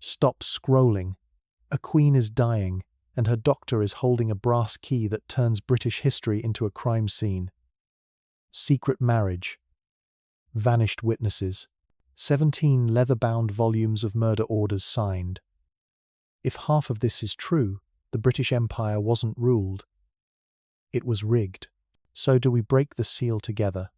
Stop scrolling. A queen is dying, and her doctor is holding a brass key that turns British history into a crime scene. Secret marriage. Vanished witnesses. 17 leather-bound volumes of murder orders signed. If half of this is true, the British Empire wasn't ruled. It was rigged. So do we break the seal together,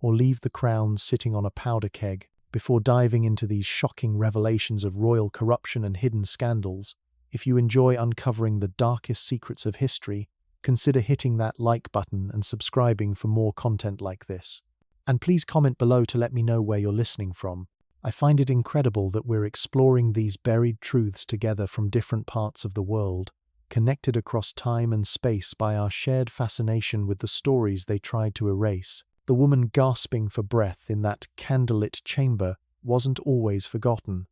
or leave the crown sitting on a powder keg? Before diving into these shocking revelations of royal corruption and hidden scandals, if you enjoy uncovering the darkest secrets of history, consider hitting that like button and subscribing for more content like this. And please comment below to let me know where you're listening from. I find it incredible that we're exploring these buried truths together from different parts of the world, connected across time and space by our shared fascination with the stories they tried to erase. The woman gasping for breath in that candlelit chamber wasn't always forgotten.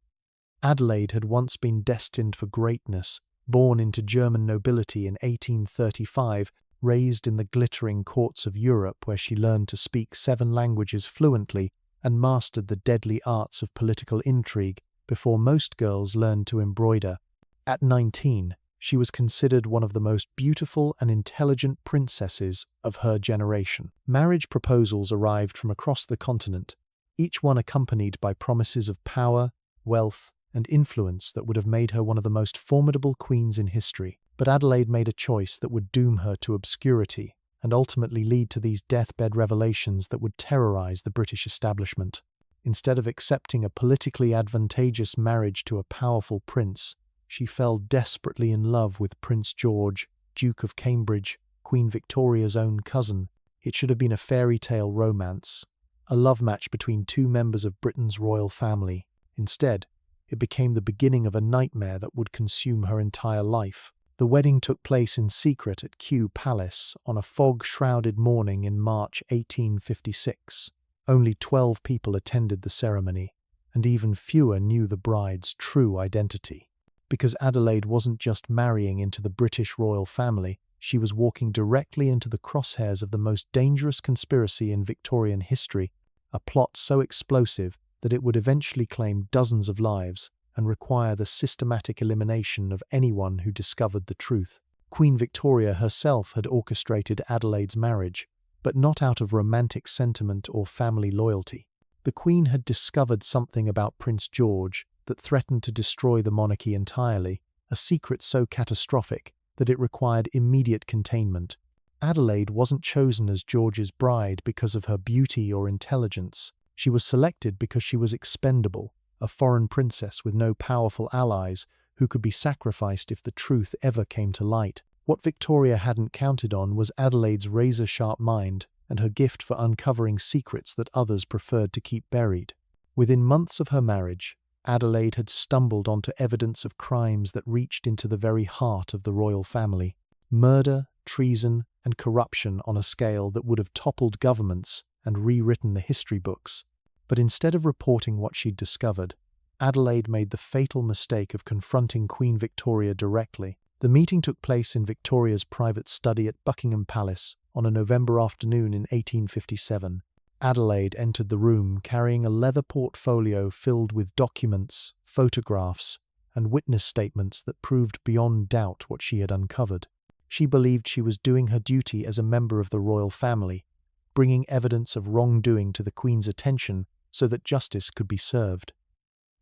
Adelaide had once been destined for greatness, born into German nobility in 1835, raised in the glittering courts of Europe where she learned to speak 7 languages fluently and mastered the deadly arts of political intrigue before most girls learned to embroider. At 19, she was considered one of the most beautiful and intelligent princesses of her generation. Marriage proposals arrived from across the continent, each one accompanied by promises of power, wealth, and influence that would have made her one of the most formidable queens in history. But Adelaide made a choice that would doom her to obscurity and ultimately lead to these deathbed revelations that would terrorize the British establishment. Instead of accepting a politically advantageous marriage to a powerful prince, she fell desperately in love with Prince George, Duke of Cambridge, Queen Victoria's own cousin. It should have been a fairy tale romance, a love match between 2 members of Britain's royal family. Instead, it became the beginning of a nightmare that would consume her entire life. The wedding took place in secret at Kew Palace on a fog-shrouded morning in March 1856. Only 12 people attended the ceremony, and even fewer knew the bride's true identity. Because Adelaide wasn't just marrying into the British royal family, she was walking directly into the crosshairs of the most dangerous conspiracy in Victorian history, a plot so explosive that it would eventually claim dozens of lives and require the systematic elimination of anyone who discovered the truth. Queen Victoria herself had orchestrated Adelaide's marriage, but not out of romantic sentiment or family loyalty. The Queen had discovered something about Prince George that threatened to destroy the monarchy entirely, a secret so catastrophic that it required immediate containment. Adelaide wasn't chosen as George's bride because of her beauty or intelligence. She was selected because she was expendable, a foreign princess with no powerful allies who could be sacrificed if the truth ever came to light. What Victoria hadn't counted on was Adelaide's razor-sharp mind and her gift for uncovering secrets that others preferred to keep buried. Within months of her marriage, Adelaide had stumbled onto evidence of crimes that reached into the very heart of the royal family. Murder, treason, and corruption on a scale that would have toppled governments and rewritten the history books. But instead of reporting what she'd discovered, Adelaide made the fatal mistake of confronting Queen Victoria directly. The meeting took place in Victoria's private study at Buckingham Palace on a November afternoon in 1857. Adelaide entered the room carrying a leather portfolio filled with documents, photographs, and witness statements that proved beyond doubt what she had uncovered. She believed she was doing her duty as a member of the royal family, bringing evidence of wrongdoing to the Queen's attention so that justice could be served.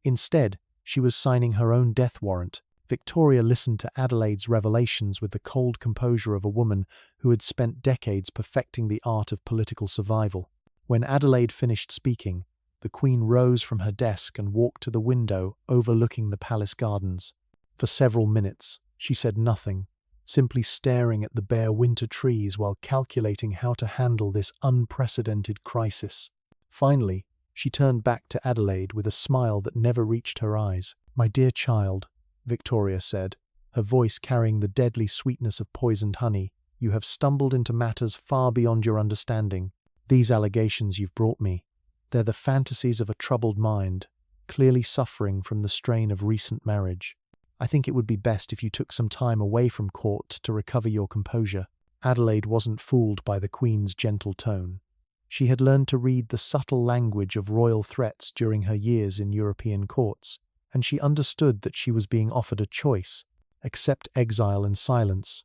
Instead, she was signing her own death warrant. Victoria listened to Adelaide's revelations with the cold composure of a woman who had spent decades perfecting the art of political survival. When Adelaide finished speaking, the Queen rose from her desk and walked to the window overlooking the palace gardens. For several minutes, she said nothing, simply staring at the bare winter trees while calculating how to handle this unprecedented crisis. Finally, she turned back to Adelaide with a smile that never reached her eyes. "My dear child," Victoria said, her voice carrying the deadly sweetness of poisoned honey, "you have stumbled into matters far beyond your understanding. These allegations you've brought me, they're the fantasies of a troubled mind, clearly suffering from the strain of recent marriage. I think it would be best if you took some time away from court to recover your composure." Adelaide wasn't fooled by the Queen's gentle tone. She had learned to read the subtle language of royal threats during her years in European courts, and she understood that she was being offered a choice: accept exile in silence,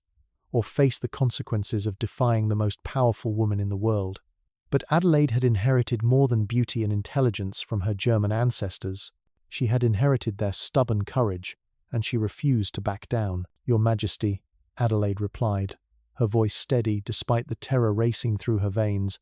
or face the consequences of defying the most powerful woman in the world. But Adelaide had inherited more than beauty and intelligence from her German ancestors. She had inherited their stubborn courage, and she refused to back down. "Your Majesty," Adelaide replied, her voice steady despite the terror racing through her veins,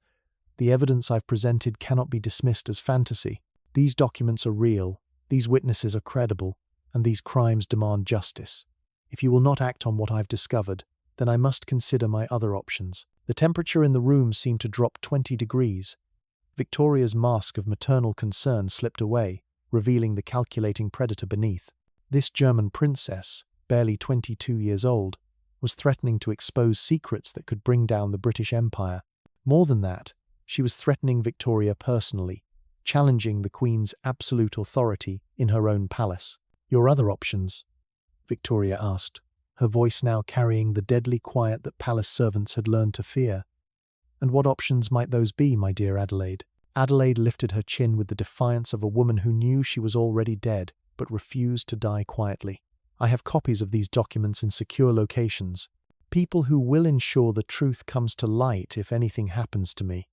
"the evidence I've presented cannot be dismissed as fantasy. These documents are real, these witnesses are credible, and these crimes demand justice. If you will not act on what I've discovered, then I must consider my other options." The temperature in the room seemed to drop 20 degrees. Victoria's mask of maternal concern slipped away, revealing the calculating predator beneath. This German princess, barely 22 years old, was threatening to expose secrets that could bring down the British Empire. More than that, she was threatening Victoria personally, challenging the Queen's absolute authority in her own palace. "Your other options?" Victoria asked, her voice now carrying the deadly quiet that palace servants had learned to fear. "And what options might those be, my dear Adelaide?" Adelaide lifted her chin with the defiance of a woman who knew she was already dead, but refused to die quietly. "I have copies of these documents in secure locations. People who will ensure the truth comes to light if anything happens to me.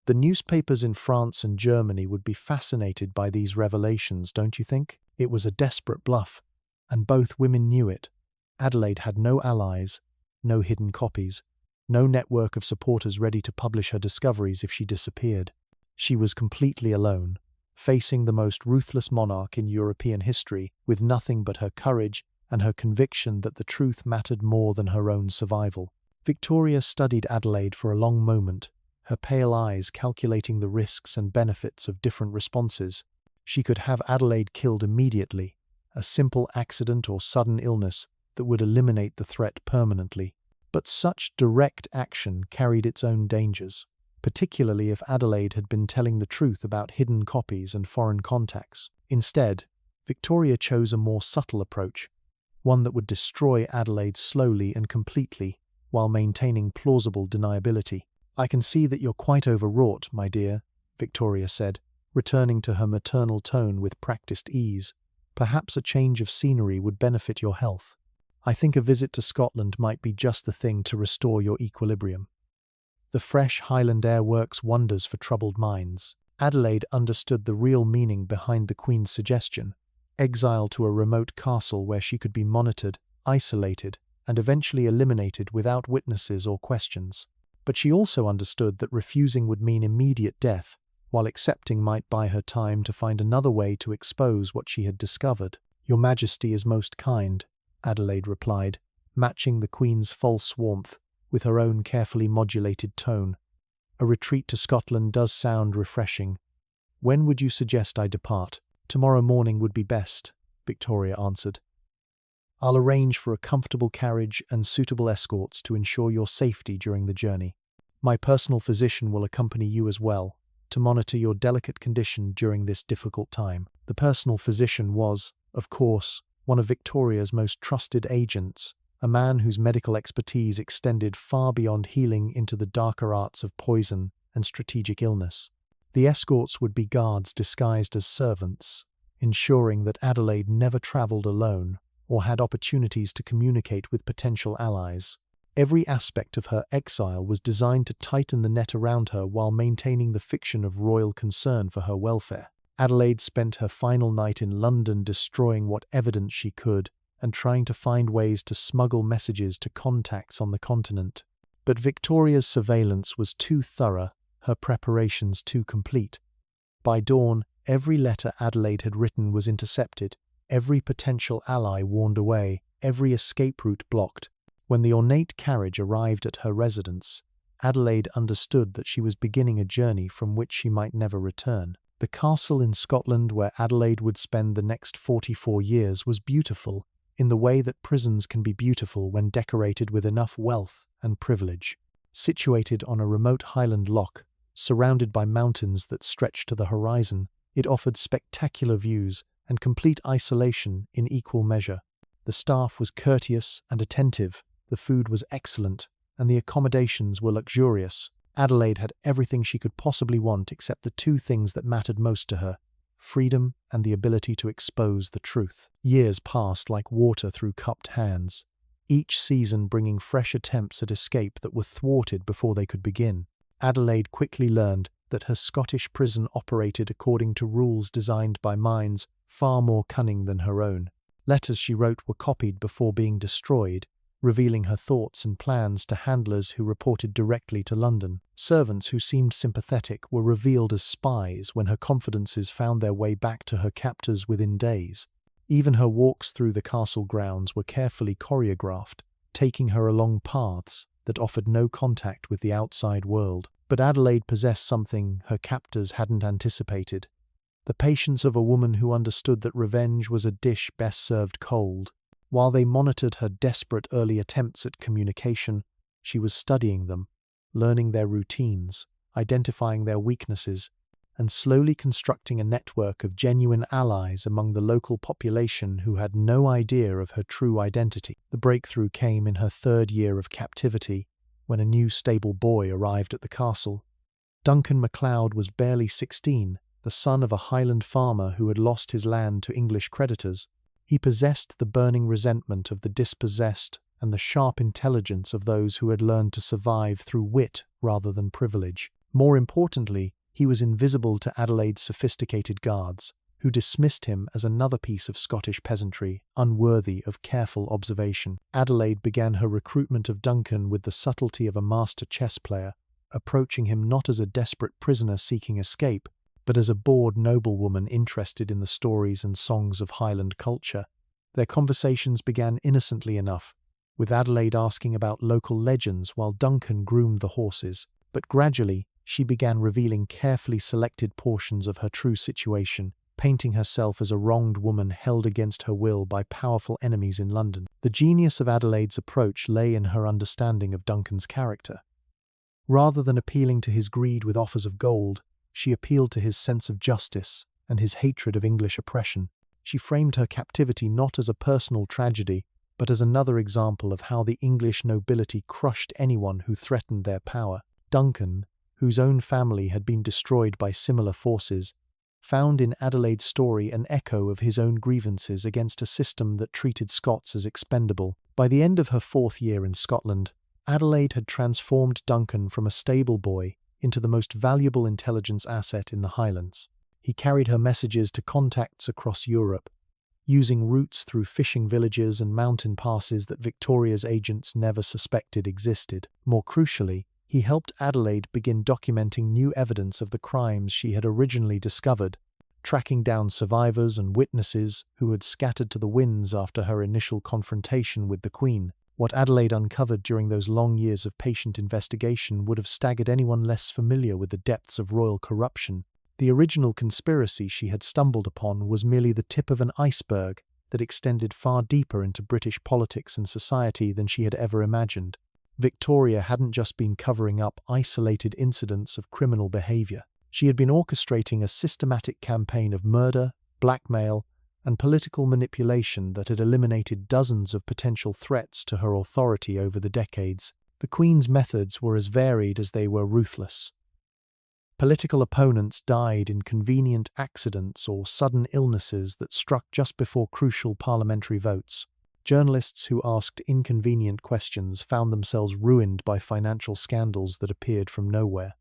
The newspapers in France and Germany would be fascinated by these revelations, don't you think?" It was a desperate bluff, and both women knew it. Adelaide had no allies, no hidden copies, no network of supporters ready to publish her discoveries if she disappeared. She was completely alone, facing the most ruthless monarch in European history, with nothing but her courage and her conviction that the truth mattered more than her own survival. Victoria studied Adelaide for a long moment, her pale eyes calculating the risks and benefits of different responses. She could have Adelaide killed immediately, a simple accident or sudden illness that would eliminate the threat permanently. But such direct action carried its own dangers, particularly if Adelaide had been telling the truth about hidden copies and foreign contacts. Instead, Victoria chose a more subtle approach, one that would destroy Adelaide slowly and completely while maintaining plausible deniability. "I can see that you're quite overwrought, my dear," Victoria said, returning to her maternal tone with practiced ease. "Perhaps a change of scenery would benefit your health. I think a visit to Scotland might be just the thing to restore your equilibrium. The fresh Highland air works wonders for troubled minds." Adelaide understood the real meaning behind the Queen's suggestion: exile to a remote castle where she could be monitored, isolated, and eventually eliminated without witnesses or questions. But she also understood that refusing would mean immediate death, while accepting might buy her time to find another way to expose what she had discovered. "Your Majesty is most kind," Adelaide replied, matching the Queen's false warmth with her own carefully modulated tone. "A retreat to Scotland does sound refreshing. When would you suggest I depart?" "Tomorrow morning would be best," Victoria answered. "I'll arrange for a comfortable carriage and suitable escorts to ensure your safety during the journey. My personal physician will accompany you as well, to monitor your delicate condition during this difficult time." The personal physician was, of course, one of Victoria's most trusted agents, a man whose medical expertise extended far beyond healing into the darker arts of poison and strategic illness. The escorts would be guards disguised as servants, ensuring that Adelaide never travelled alone or had opportunities to communicate with potential allies. Every aspect of her exile was designed to tighten the net around her while maintaining the fiction of royal concern for her welfare. Adelaide spent her final night in London destroying what evidence she could and trying to find ways to smuggle messages to contacts on the continent. But Victoria's surveillance was too thorough, her preparations too complete. By dawn, every letter Adelaide had written was intercepted, every potential ally warned away, every escape route blocked. When the ornate carriage arrived at her residence, Adelaide understood that she was beginning a journey from which she might never return. The castle in Scotland where Adelaide would spend the next 44 years was beautiful, in the way that prisons can be beautiful when decorated with enough wealth and privilege. Situated on a remote highland loch, surrounded by mountains that stretched to the horizon, it offered spectacular views and complete isolation in equal measure. The staff was courteous and attentive, the food was excellent, and the accommodations were luxurious. Adelaide had everything she could possibly want except the two things that mattered most to her: freedom, and the ability to expose the truth. Years passed like water through cupped hands, each season bringing fresh attempts at escape that were thwarted before they could begin. Adelaide quickly learned that her Scottish prison operated according to rules designed by minds far more cunning than her own. Letters she wrote were copied before being destroyed, revealing her thoughts and plans to handlers who reported directly to London. Servants who seemed sympathetic were revealed as spies when her confidences found their way back to her captors within days. Even her walks through the castle grounds were carefully choreographed, taking her along paths that offered no contact with the outside world. But Adelaide possessed something her captors hadn't anticipated: the patience of a woman who understood that revenge was a dish best served cold. While they monitored her desperate early attempts at communication, she was studying them, learning their routines, identifying their weaknesses, and slowly constructing a network of genuine allies among the local population who had no idea of her true identity. The breakthrough came in her third year of captivity, when a new stable boy arrived at the castle. Duncan MacLeod was barely 16, the son of a Highland farmer who had lost his land to English creditors. He possessed the burning resentment of the dispossessed and the sharp intelligence of those who had learned to survive through wit rather than privilege. More importantly, he was invisible to Adelaide's sophisticated guards, who dismissed him as another piece of Scottish peasantry, unworthy of careful observation. Adelaide began her recruitment of Duncan with the subtlety of a master chess player, approaching him not as a desperate prisoner seeking escape, but as a bored noblewoman interested in the stories and songs of Highland culture. Their conversations began innocently enough, with Adelaide asking about local legends while Duncan groomed the horses, but gradually she began revealing carefully selected portions of her true situation, painting herself as a wronged woman held against her will by powerful enemies in London. The genius of Adelaide's approach lay in her understanding of Duncan's character. Rather than appealing to his greed with offers of gold, she appealed to his sense of justice and his hatred of English oppression. She framed her captivity not as a personal tragedy, but as another example of how the English nobility crushed anyone who threatened their power. Duncan, whose own family had been destroyed by similar forces, found in Adelaide's story an echo of his own grievances against a system that treated Scots as expendable. By the end of her 4th year in Scotland, Adelaide had transformed Duncan from a stable boy into the most valuable intelligence asset in the Highlands. He carried her messages to contacts across Europe, using routes through fishing villages and mountain passes that Victoria's agents never suspected existed. More crucially, he helped Adelaide begin documenting new evidence of the crimes she had originally discovered, tracking down survivors and witnesses who had scattered to the winds after her initial confrontation with the Queen. What Adelaide uncovered during those long years of patient investigation would have staggered anyone less familiar with the depths of royal corruption. The original conspiracy she had stumbled upon was merely the tip of an iceberg that extended far deeper into British politics and society than she had ever imagined. Victoria hadn't just been covering up isolated incidents of criminal behavior. She had been orchestrating a systematic campaign of murder, blackmail, and political manipulation that had eliminated dozens of potential threats to her authority over the decades. The Queen's methods were as varied as they were ruthless. Political opponents died in convenient accidents or sudden illnesses that struck just before crucial parliamentary votes. Journalists who asked inconvenient questions found themselves ruined by financial scandals that appeared from nowhere.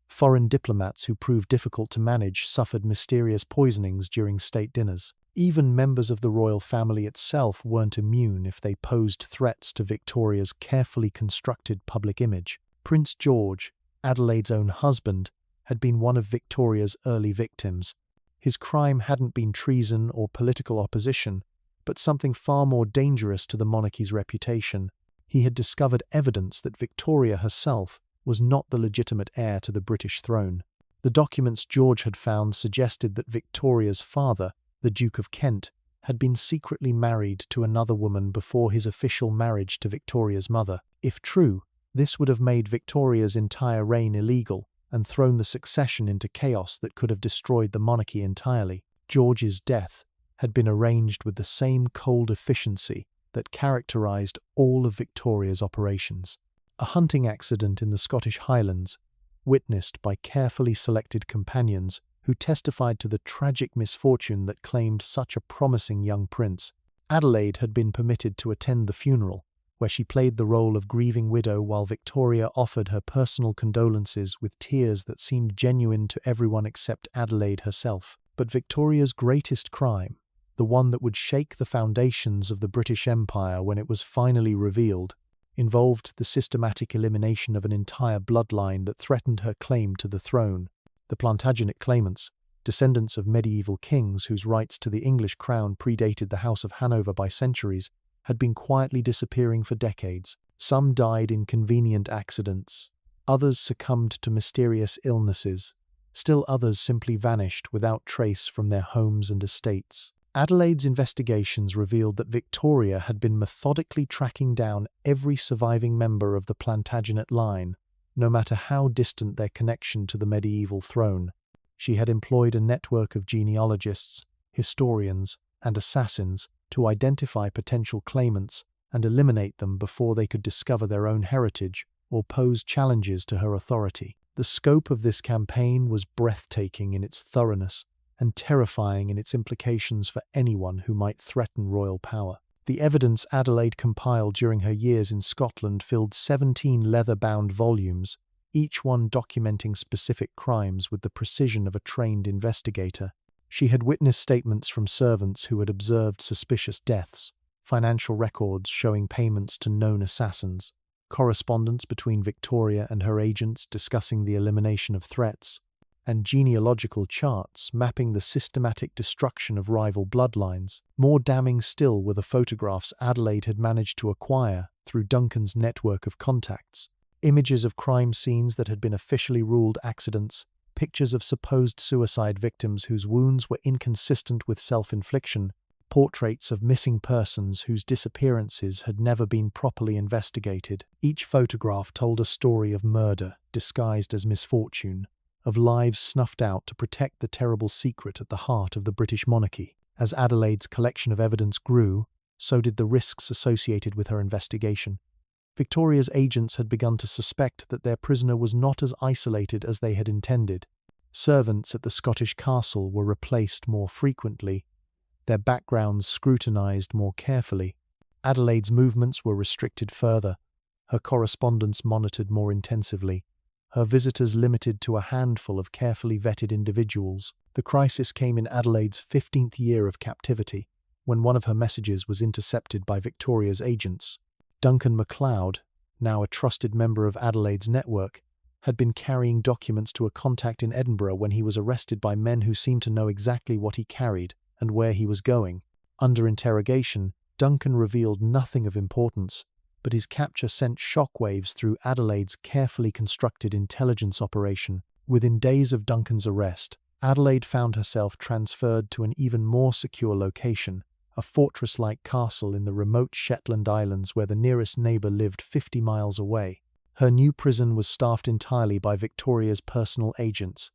Foreign diplomats who proved difficult to manage suffered mysterious poisonings during state dinners. Even members of the royal family itself weren't immune if they posed threats to Victoria's carefully constructed public image. Prince George, Adelaide's own husband, had been one of Victoria's early victims. His crime hadn't been treason or political opposition, but something far more dangerous to the monarchy's reputation. He had discovered evidence that Victoria herself was not the legitimate heir to the British throne. The documents George had found suggested that Victoria's father, the Duke of Kent, had been secretly married to another woman before his official marriage to Victoria's mother. If true, this would have made Victoria's entire reign illegal and thrown the succession into chaos that could have destroyed the monarchy entirely. George's death had been arranged with the same cold efficiency that characterized all of Victoria's operations. A hunting accident in the Scottish Highlands, witnessed by carefully selected companions who testified to the tragic misfortune that claimed such a promising young prince. Adelaide had been permitted to attend the funeral, where she played the role of grieving widow while Victoria offered her personal condolences with tears that seemed genuine to everyone except Adelaide herself. But Victoria's greatest crime, the one that would shake the foundations of the British Empire when it was finally revealed, involved the systematic elimination of an entire bloodline that threatened her claim to the throne. The Plantagenet claimants, descendants of medieval kings whose rights to the English crown predated the House of Hanover by centuries, had been quietly disappearing for decades. Some died in convenient accidents, others succumbed to mysterious illnesses, still others simply vanished without trace from their homes and estates. Adelaide's investigations revealed that Victoria had been methodically tracking down every surviving member of the Plantagenet line, no matter how distant their connection to the medieval throne. She had employed a network of genealogists, historians, and assassins to identify potential claimants and eliminate them before they could discover their own heritage or pose challenges to her authority. The scope of this campaign was breathtaking in its thoroughness and terrifying in its implications for anyone who might threaten royal power. The evidence Adelaide compiled during her years in Scotland filled 17 leather-bound volumes, each one documenting specific crimes with the precision of a trained investigator. She had witnessed statements from servants who had observed suspicious deaths, financial records showing payments to known assassins, correspondence between Victoria and her agents discussing the elimination of threats, and genealogical charts mapping the systematic destruction of rival bloodlines. More damning still were the photographs Adelaide had managed to acquire through Duncan's network of contacts. Images of crime scenes that had been officially ruled accidents, pictures of supposed suicide victims whose wounds were inconsistent with self-infliction, portraits of missing persons whose disappearances had never been properly investigated. Each photograph told a story of murder disguised as misfortune, of lives snuffed out to protect the terrible secret at the heart of the British monarchy. As Adelaide's collection of evidence grew, so did the risks associated with her investigation. Victoria's agents had begun to suspect that their prisoner was not as isolated as they had intended. Servants at the Scottish castle were replaced more frequently, their backgrounds scrutinized more carefully. Adelaide's movements were restricted further, her correspondence monitored more intensively, her visitors limited to a handful of carefully vetted individuals. The crisis came in Adelaide's 15th year of captivity, when one of her messages was intercepted by Victoria's agents. Duncan MacLeod, now a trusted member of Adelaide's network, had been carrying documents to a contact in Edinburgh when he was arrested by men who seemed to know exactly what he carried and where he was going. Under interrogation, Duncan revealed nothing of importance, but his capture sent shockwaves through Adelaide's carefully constructed intelligence operation. Within days of Duncan's arrest, Adelaide found herself transferred to an even more secure location, a fortress-like castle in the remote Shetland Islands where the nearest neighbour lived 50 miles away. Her new prison was staffed entirely by Victoria's personal agents,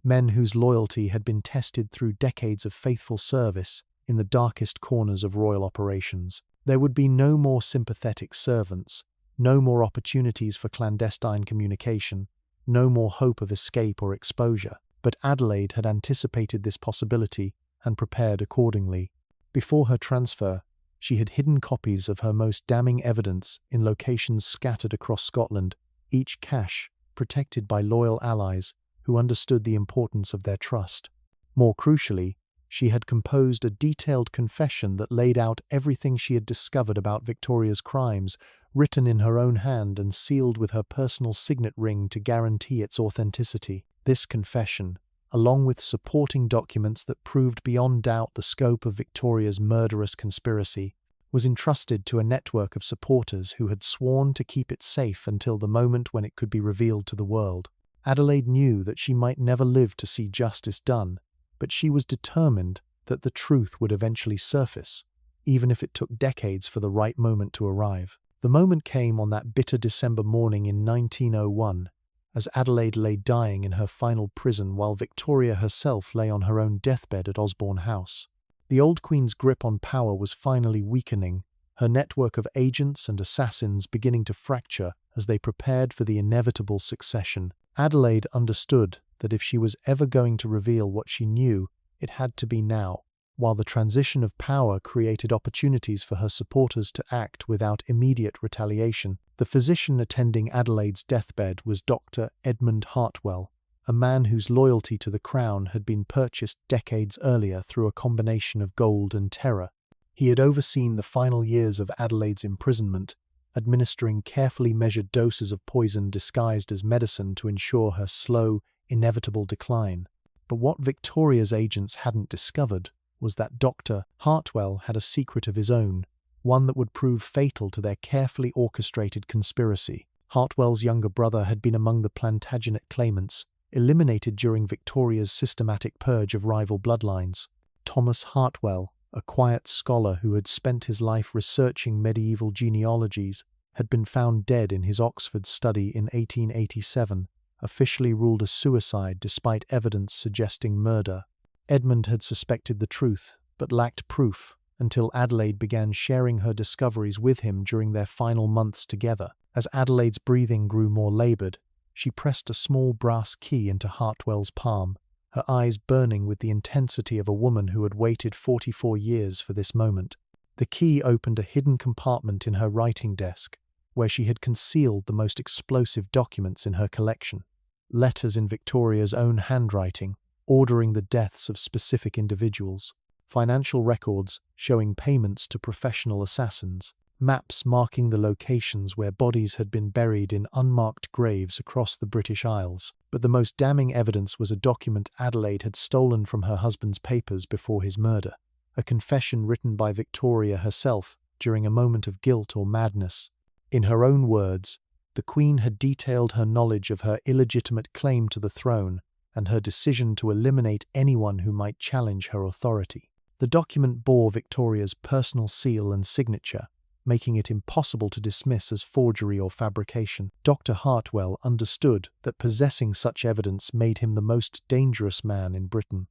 men whose loyalty had been tested through decades of faithful service in the darkest corners of royal operations. There would be no more sympathetic servants, no more opportunities for clandestine communication, no more hope of escape or exposure. But Adelaide had anticipated this possibility and prepared accordingly. Before her transfer, she had hidden copies of her most damning evidence in locations scattered across Scotland, each cache protected by loyal allies who understood the importance of their trust. More crucially, she had composed a detailed confession that laid out everything she had discovered about Victoria's crimes, written in her own hand and sealed with her personal signet ring to guarantee its authenticity. This confession, along with supporting documents that proved beyond doubt the scope of Victoria's murderous conspiracy, was entrusted to a network of supporters who had sworn to keep it safe until the moment when it could be revealed to the world. Adelaide knew that she might never live to see justice done, but she was determined that the truth would eventually surface, even if it took decades for the right moment to arrive. The moment came on that bitter December morning in 1901, as Adelaide lay dying in her final prison while Victoria herself lay on her own deathbed at Osborne House. The old Queen's grip on power was finally weakening, her network of agents and assassins beginning to fracture as they prepared for the inevitable succession. Adelaide understood that if she was ever going to reveal what she knew, it had to be now. While the transition of power created opportunities for her supporters to act without immediate retaliation, the physician attending Adelaide's deathbed was Dr. Edmund Hartwell, a man whose loyalty to the crown had been purchased decades earlier through a combination of gold and terror. He had overseen the final years of Adelaide's imprisonment, administering carefully measured doses of poison disguised as medicine to ensure her slow, inevitable decline. But what Victoria's agents hadn't discovered was that Dr. Hartwell had a secret of his own, one that would prove fatal to their carefully orchestrated conspiracy. Hartwell's younger brother had been among the Plantagenet claimants, eliminated during Victoria's systematic purge of rival bloodlines. Thomas Hartwell, a quiet scholar who had spent his life researching medieval genealogies, had been found dead in his Oxford study in 1887, officially ruled a suicide despite evidence suggesting murder. Edmund had suspected the truth, but lacked proof, until Adelaide began sharing her discoveries with him during their final months together. As Adelaide's breathing grew more laboured, she pressed a small brass key into Hartwell's palm, her eyes burning with the intensity of a woman who had waited 44 years for this moment. The key opened a hidden compartment in her writing desk, where she had concealed the most explosive documents in her collection. Letters in Victoria's own handwriting, ordering the deaths of specific individuals, financial records showing payments to professional assassins, maps marking the locations where bodies had been buried in unmarked graves across the British Isles. But the most damning evidence was a document Adelaide had stolen from her husband's papers before his murder, a confession written by Victoria herself during a moment of guilt or madness. In her own words, the Queen had detailed her knowledge of her illegitimate claim to the throne and her decision to eliminate anyone who might challenge her authority. The document bore Victoria's personal seal and signature, making it impossible to dismiss as forgery or fabrication. Dr. Hartwell understood that possessing such evidence made him the most dangerous man in Britain.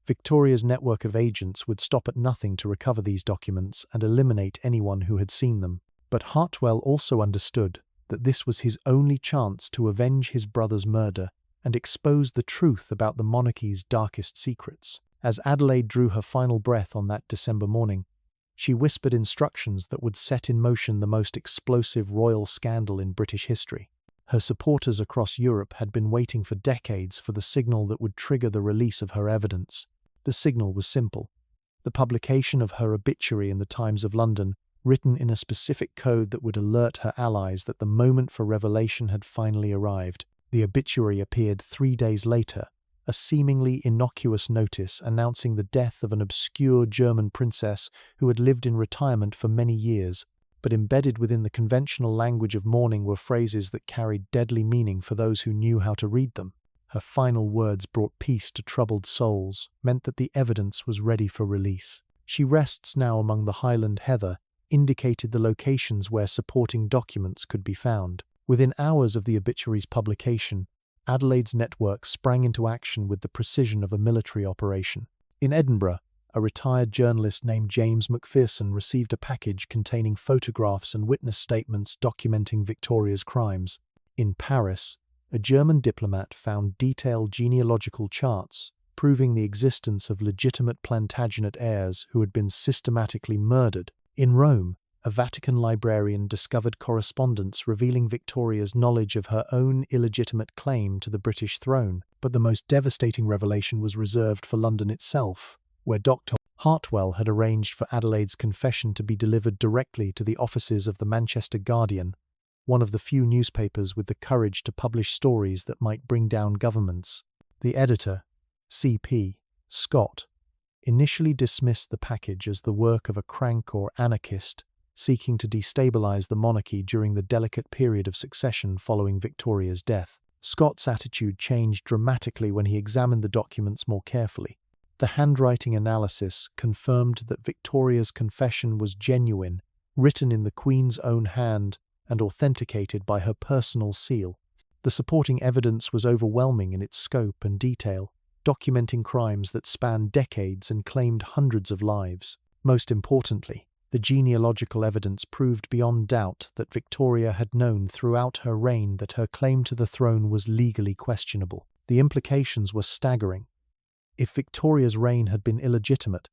Victoria's network of agents would stop at nothing to recover these documents and eliminate anyone who had seen them. But Hartwell also understood that this was his only chance to avenge his brother's murder and expose the truth about the monarchy's darkest secrets. As Adelaide drew her final breath on that December morning, she whispered instructions that would set in motion the most explosive royal scandal in British history. Her supporters across Europe had been waiting for decades for the signal that would trigger the release of her evidence. The signal was simple: the publication of her obituary in the Times of London, written in a specific code that would alert her allies that the moment for revelation had finally arrived. The obituary appeared 3 days later, a seemingly innocuous notice announcing the death of an obscure German princess who had lived in retirement for many years, but embedded within the conventional language of mourning were phrases that carried deadly meaning for those who knew how to read them. Her final words brought peace to troubled souls, meant that the evidence was ready for release. She rests now among the Highland heather, indicated the locations where supporting documents could be found. Within hours of the obituary's publication, Adelaide's network sprang into action with the precision of a military operation. In Edinburgh, a retired journalist named James Macpherson received a package containing photographs and witness statements documenting Victoria's crimes. In Paris, a German diplomat found detailed genealogical charts proving the existence of legitimate Plantagenet heirs who had been systematically murdered. In Rome, a Vatican librarian discovered correspondence revealing Victoria's knowledge of her own illegitimate claim to the British throne. But the most devastating revelation was reserved for London itself, where Dr. Hartwell had arranged for Adelaide's confession to be delivered directly to the offices of the Manchester Guardian, one of the few newspapers with the courage to publish stories that might bring down governments. The editor, C.P. Scott, initially dismissed the package as the work of a crank or anarchist seeking to destabilize the monarchy during the delicate period of succession following Victoria's death. Scott's attitude changed dramatically when he examined the documents more carefully. The handwriting analysis confirmed that Victoria's confession was genuine, written in the Queen's own hand, and authenticated by her personal seal. The supporting evidence was overwhelming in its scope and detail, documenting crimes that spanned decades and claimed hundreds of lives. Most importantly, the genealogical evidence proved beyond doubt that Victoria had known throughout her reign that her claim to the throne was legally questionable. The implications were staggering. If Victoria's reign had been illegitimate,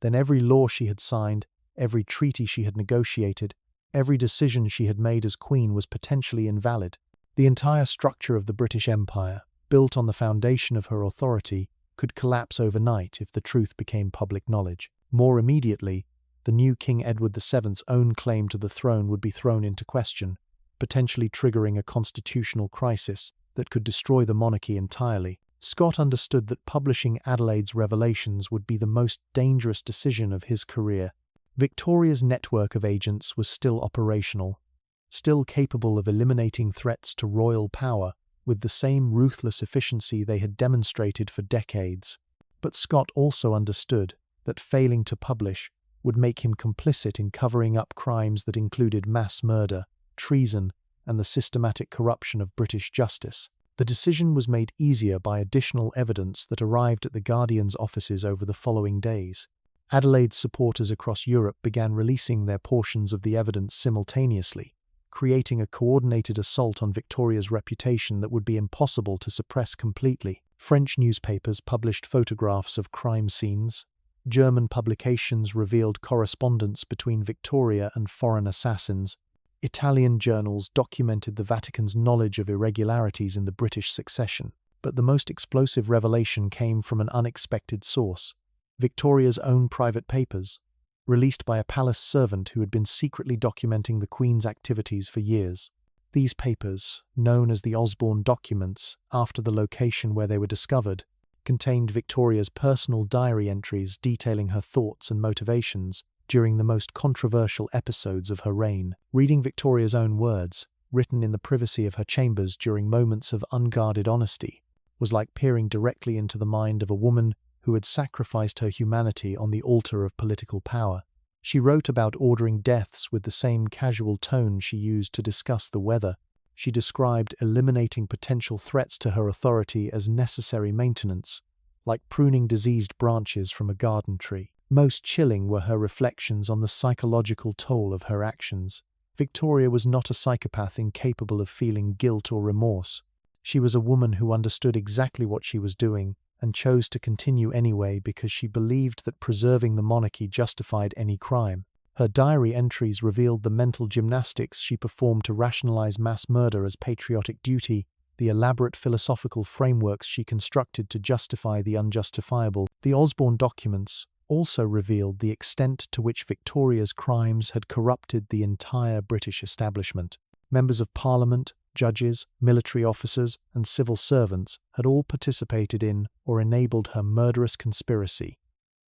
then every law she had signed, every treaty she had negotiated, every decision she had made as queen was potentially invalid. The entire structure of the British Empire, built on the foundation of her authority, could collapse overnight if the truth became public knowledge. More immediately, the new King Edward VII's own claim to the throne would be thrown into question, potentially triggering a constitutional crisis that could destroy the monarchy entirely. Scott understood that publishing Adelaide's revelations would be the most dangerous decision of his career. Victoria's network of agents was still operational, still capable of eliminating threats to royal power with the same ruthless efficiency they had demonstrated for decades. But Scott also understood that failing to publish would make him complicit in covering up crimes that included mass murder, treason, and the systematic corruption of British justice. The decision was made easier by additional evidence that arrived at the Guardian's offices over the following days. Adelaide's supporters across Europe began releasing their portions of the evidence simultaneously, creating a coordinated assault on Victoria's reputation that would be impossible to suppress completely. French newspapers published photographs of crime scenes. German publications revealed correspondence between Victoria and foreign assassins. Italian journals documented the Vatican's knowledge of irregularities in the British succession. But the most explosive revelation came from an unexpected source: Victoria's own private papers, released by a palace servant who had been secretly documenting the Queen's activities for years. These papers, known as the Osborne documents after the location where they were discovered, contained Victoria's personal diary entries detailing her thoughts and motivations during the most controversial episodes of her reign. Reading Victoria's own words, written in the privacy of her chambers during moments of unguarded honesty, was like peering directly into the mind of a woman who had sacrificed her humanity on the altar of political power. She wrote about ordering deaths with the same casual tone she used to discuss the weather. She described eliminating potential threats to her authority as necessary maintenance, like pruning diseased branches from a garden tree. Most chilling were her reflections on the psychological toll of her actions. Victoria was not a psychopath incapable of feeling guilt or remorse. She was a woman who understood exactly what she was doing and chose to continue anyway because she believed that preserving the monarchy justified any crime. Her diary entries revealed the mental gymnastics she performed to rationalize mass murder as patriotic duty, the elaborate philosophical frameworks she constructed to justify the unjustifiable. The Osborne documents also revealed the extent to which Victoria's crimes had corrupted the entire British establishment. Members of Parliament, judges, military officers, and civil servants had all participated in or enabled her murderous conspiracy,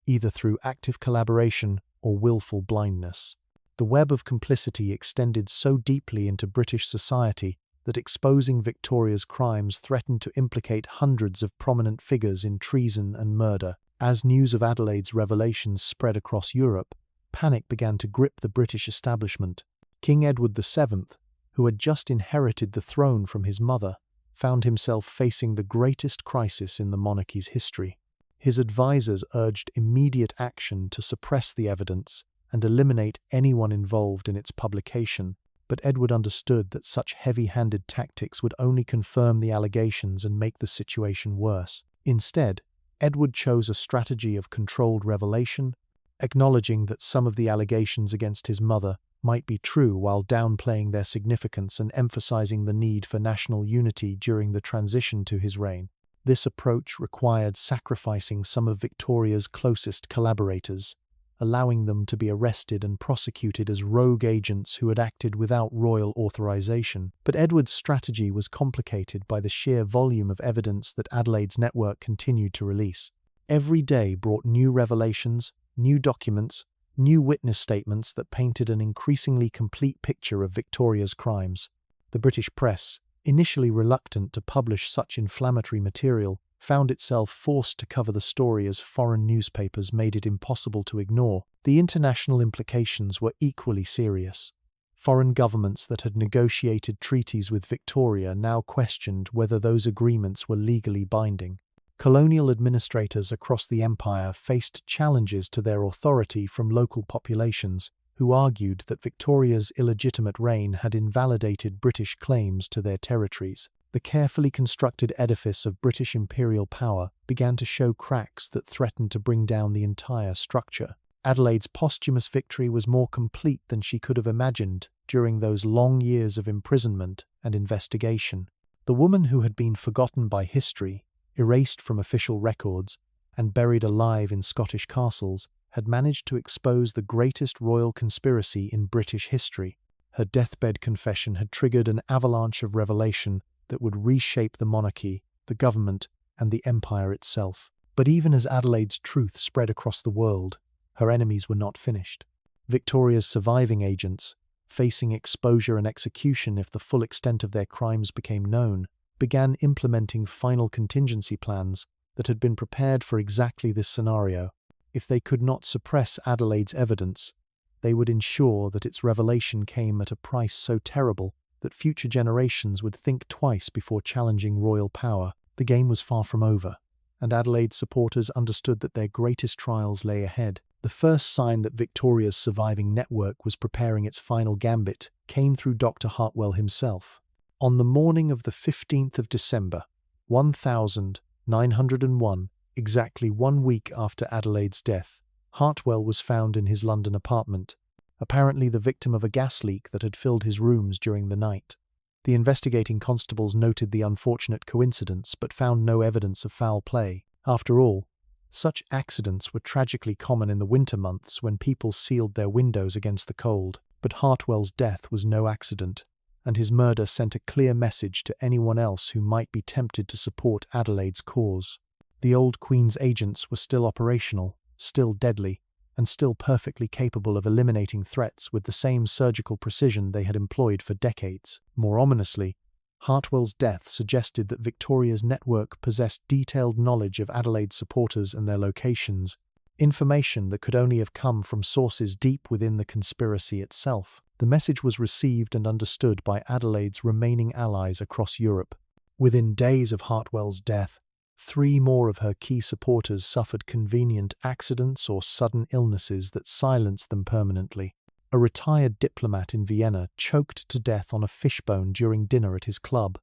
either through active collaboration or willful blindness. The web of complicity extended so deeply into British society that exposing Victoria's crimes threatened to implicate hundreds of prominent figures in treason and murder. As news of Adelaide's revelations spread across Europe, panic began to grip the British establishment. King Edward VII, who had just inherited the throne from his mother, found himself facing the greatest crisis in the monarchy's history. His advisors urged immediate action to suppress the evidence and eliminate anyone involved in its publication, but Edward understood that such heavy-handed tactics would only confirm the allegations and make the situation worse. Instead, Edward chose a strategy of controlled revelation, acknowledging that some of the allegations against his mother might be true while downplaying their significance and emphasizing the need for national unity during the transition to his reign. This approach required sacrificing some of Victoria's closest collaborators, allowing them to be arrested and prosecuted as rogue agents who had acted without royal authorization. But Edward's strategy was complicated by the sheer volume of evidence that Adelaide's network continued to release. Every day brought new revelations, new documents, new witness statements that painted an increasingly complete picture of Victoria's crimes. The British press, initially reluctant to publish such inflammatory material, found itself forced to cover the story as foreign newspapers made it impossible to ignore. The international implications were equally serious. Foreign governments that had negotiated treaties with Victoria now questioned whether those agreements were legally binding. Colonial administrators across the empire faced challenges to their authority from local populations, who argued that Victoria's illegitimate reign had invalidated British claims to their territories. The carefully constructed edifice of British imperial power began to show cracks that threatened to bring down the entire structure. Adelaide's posthumous victory was more complete than she could have imagined during those long years of imprisonment and investigation. The woman who had been forgotten by history, erased from official records, and buried alive in Scottish castles, had managed to expose the greatest royal conspiracy in British history. Her deathbed confession had triggered an avalanche of revelation that would reshape the monarchy, the government, and the empire itself. But even as Adelaide's truth spread across the world, her enemies were not finished. Victoria's surviving agents, facing exposure and execution if the full extent of their crimes became known, began implementing final contingency plans that had been prepared for exactly this scenario. If they could not suppress Adelaide's evidence, they would ensure that its revelation came at a price so terrible that future generations would think twice before challenging royal power. The game was far from over, and Adelaide's supporters understood that their greatest trials lay ahead. The first sign that Victoria's surviving network was preparing its final gambit came through Dr. Hartwell himself. On the morning of the 15th of December, 1901, exactly 1 week after Adelaide's death, Hartwell was found in his London apartment, apparently the victim of a gas leak that had filled his rooms during the night. The investigating constables noted the unfortunate coincidence but found no evidence of foul play. After all, such accidents were tragically common in the winter months when people sealed their windows against the cold. But Hartwell's death was no accident, and his murder sent a clear message to anyone else who might be tempted to support Adelaide's cause. The old Queen's agents were still operational, still deadly, and still perfectly capable of eliminating threats with the same surgical precision they had employed for decades. More ominously, Hartwell's death suggested that Victoria's network possessed detailed knowledge of Adelaide's supporters and their locations, information that could only have come from sources deep within the conspiracy itself. The message was received and understood by Adelaide's remaining allies across Europe. Within days of Hartwell's death, 3 more of her key supporters suffered convenient accidents or sudden illnesses that silenced them permanently. A retired diplomat in Vienna choked to death on a fishbone during dinner at his club.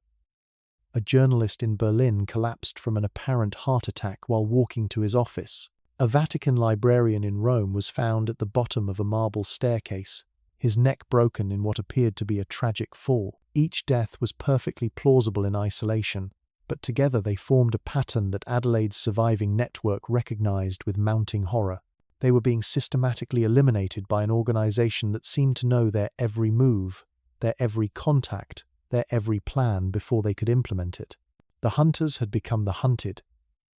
A journalist in Berlin collapsed from an apparent heart attack while walking to his office. A Vatican librarian in Rome was found at the bottom of a marble staircase, his neck broken in what appeared to be a tragic fall. Each death was perfectly plausible in isolation, but together they formed a pattern that Adelaide's surviving network recognized with mounting horror. They were being systematically eliminated by an organization that seemed to know their every move, their every contact, their every plan before they could implement it. The hunters had become the hunted,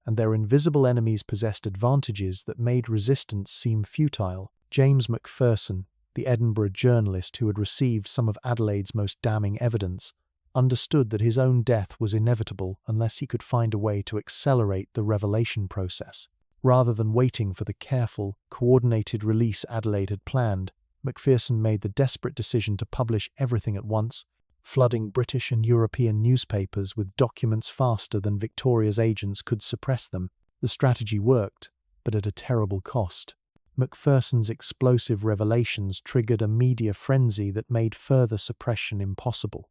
and their invisible enemies possessed advantages that made resistance seem futile. James Macpherson, the Edinburgh journalist who had received some of Adelaide's most damning evidence, understood that his own death was inevitable unless he could find a way to accelerate the revelation process. Rather than waiting for the careful, coordinated release Adelaide had planned, Macpherson made the desperate decision to publish everything at once, flooding British and European newspapers with documents faster than Victoria's agents could suppress them. The strategy worked, but at a terrible cost. Macpherson's explosive revelations triggered a media frenzy that made further suppression impossible.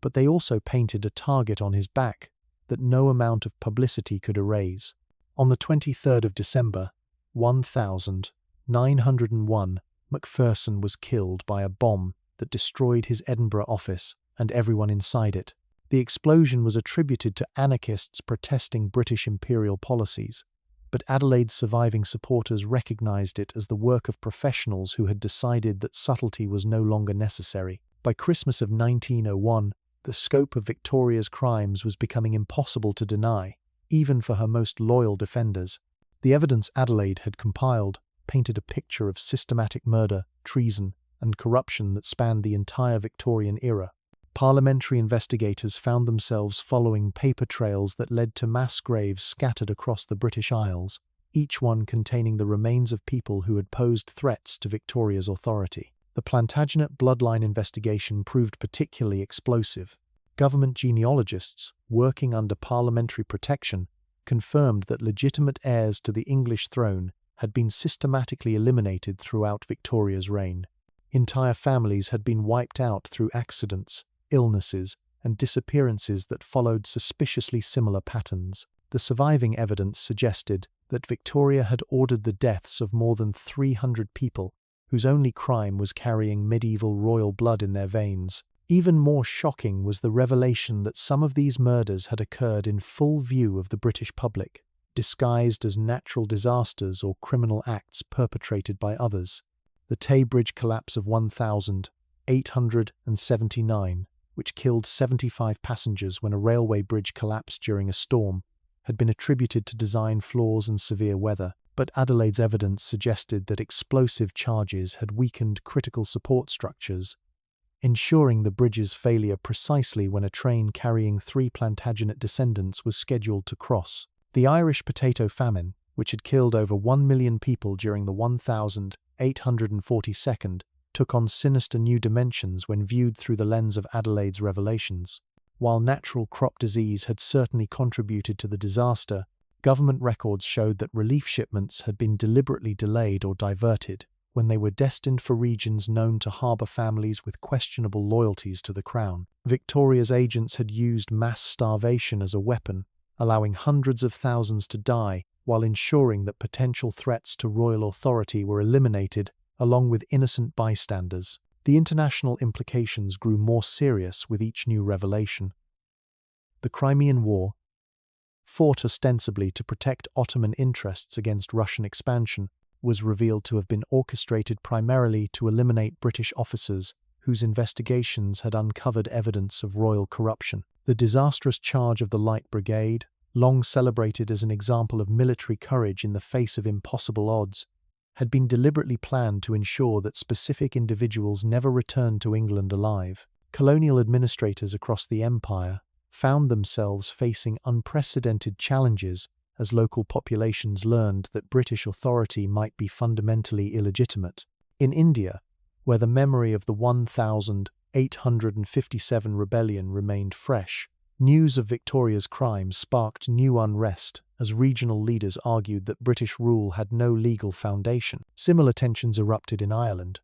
But they also painted a target on his back that no amount of publicity could erase. On the 23rd of December, 1901, Macpherson was killed by a bomb that destroyed his Edinburgh office and everyone inside it. The explosion was attributed to anarchists protesting British imperial policies, but Adelaide's surviving supporters recognized it as the work of professionals who had decided that subtlety was no longer necessary. By Christmas of 1901, the scope of Victoria's crimes was becoming impossible to deny, even for her most loyal defenders. The evidence Adelaide had compiled painted a picture of systematic murder, treason, and corruption that spanned the entire Victorian era. Parliamentary investigators found themselves following paper trails that led to mass graves scattered across the British Isles, each one containing the remains of people who had posed threats to Victoria's authority. The Plantagenet bloodline investigation proved particularly explosive. Government genealogists, working under parliamentary protection, confirmed that legitimate heirs to the English throne had been systematically eliminated throughout Victoria's reign. Entire families had been wiped out through accidents, illnesses, and disappearances that followed suspiciously similar patterns. The surviving evidence suggested that Victoria had ordered the deaths of more than 300 people, whose only crime was carrying medieval royal blood in their veins. Even more shocking was the revelation that some of these murders had occurred in full view of the British public, disguised as natural disasters or criminal acts perpetrated by others. The Tay Bridge collapse of 1879, which killed 75 passengers when a railway bridge collapsed during a storm, had been attributed to design flaws and severe weather, but Adelaide's evidence suggested that explosive charges had weakened critical support structures, ensuring the bridge's failure precisely when a train carrying 3 Plantagenet descendants was scheduled to cross. The Irish potato famine, which had killed over 1 million people during the 1842nd, took on sinister new dimensions when viewed through the lens of Adelaide's revelations. While natural crop disease had certainly contributed to the disaster, government records showed that relief shipments had been deliberately delayed or diverted when they were destined for regions known to harbour families with questionable loyalties to the Crown. Victoria's agents had used mass starvation as a weapon, allowing hundreds of thousands to die while ensuring that potential threats to royal authority were eliminated, along with innocent bystanders. The international implications grew more serious with each new revelation. The Crimean War, fought ostensibly to protect Ottoman interests against Russian expansion, was revealed to have been orchestrated primarily to eliminate British officers whose investigations had uncovered evidence of royal corruption. The disastrous charge of the Light Brigade, long celebrated as an example of military courage in the face of impossible odds, had been deliberately planned to ensure that specific individuals never returned to England alive. Colonial administrators across the empire found themselves facing unprecedented challenges as local populations learned that British authority might be fundamentally illegitimate. In India, where the memory of the 1857 rebellion remained fresh, news of Victoria's crimes sparked new unrest as regional leaders argued that British rule had no legal foundation. Similar tensions erupted in Ireland,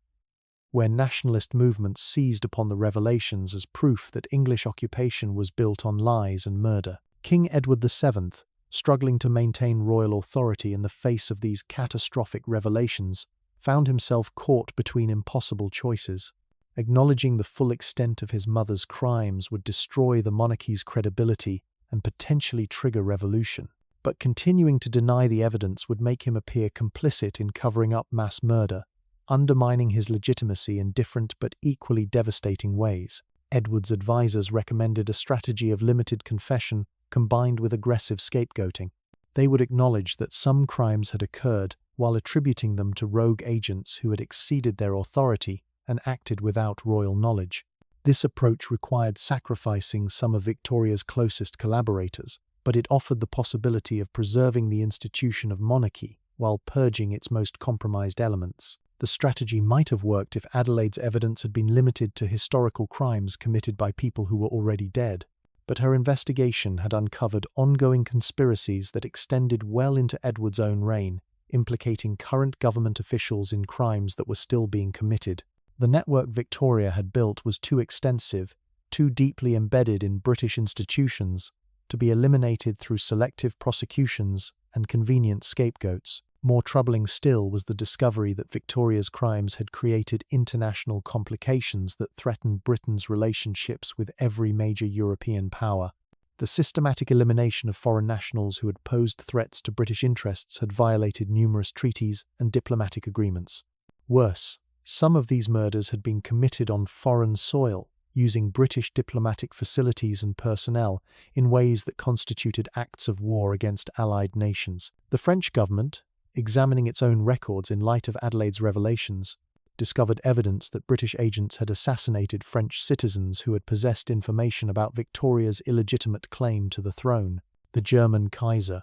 where nationalist movements seized upon the revelations as proof that English occupation was built on lies and murder. King Edward VII, struggling to maintain royal authority in the face of these catastrophic revelations, found himself caught between impossible choices. Acknowledging the full extent of his mother's crimes would destroy the monarchy's credibility and potentially trigger revolution, but continuing to deny the evidence would make him appear complicit in covering up mass murder, undermining his legitimacy in different but equally devastating ways. Edward's advisors recommended a strategy of limited confession combined with aggressive scapegoating. They would acknowledge that some crimes had occurred while attributing them to rogue agents who had exceeded their authority and acted without royal knowledge. This approach required sacrificing some of Victoria's closest collaborators, but it offered the possibility of preserving the institution of monarchy while purging its most compromised elements. The strategy might have worked if Adelaide's evidence had been limited to historical crimes committed by people who were already dead, but her investigation had uncovered ongoing conspiracies that extended well into Edward's own reign, implicating current government officials in crimes that were still being committed. The network Victoria had built was too extensive, too deeply embedded in British institutions, to be eliminated through selective prosecutions and convenient scapegoats. More troubling still was the discovery that Victoria's crimes had created international complications that threatened Britain's relationships with every major European power. The systematic elimination of foreign nationals who had posed threats to British interests had violated numerous treaties and diplomatic agreements. Worse, some of these murders had been committed on foreign soil, using British diplomatic facilities and personnel in ways that constituted acts of war against allied nations. The French government, examining its own records in light of Adelaide's revelations, discovered evidence that British agents had assassinated French citizens who had possessed information about Victoria's illegitimate claim to the throne. The German Kaiser,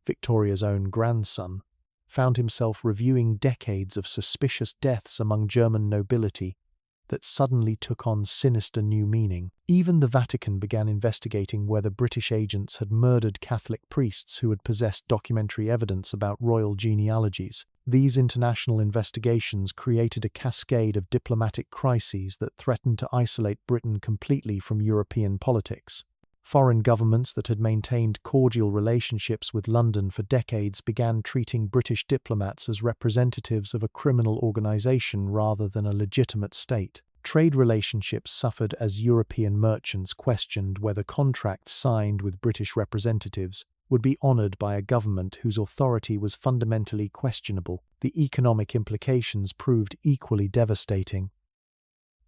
Victoria's own grandson, found himself reviewing decades of suspicious deaths among German nobility that suddenly took on sinister new meaning. Even the Vatican began investigating whether British agents had murdered Catholic priests who had possessed documentary evidence about royal genealogies. These international investigations created a cascade of diplomatic crises that threatened to isolate Britain completely from European politics. Foreign governments that had maintained cordial relationships with London for decades began treating British diplomats as representatives of a criminal organisation rather than a legitimate state. Trade relationships suffered as European merchants questioned whether contracts signed with British representatives would be honoured by a government whose authority was fundamentally questionable. The economic implications proved equally devastating.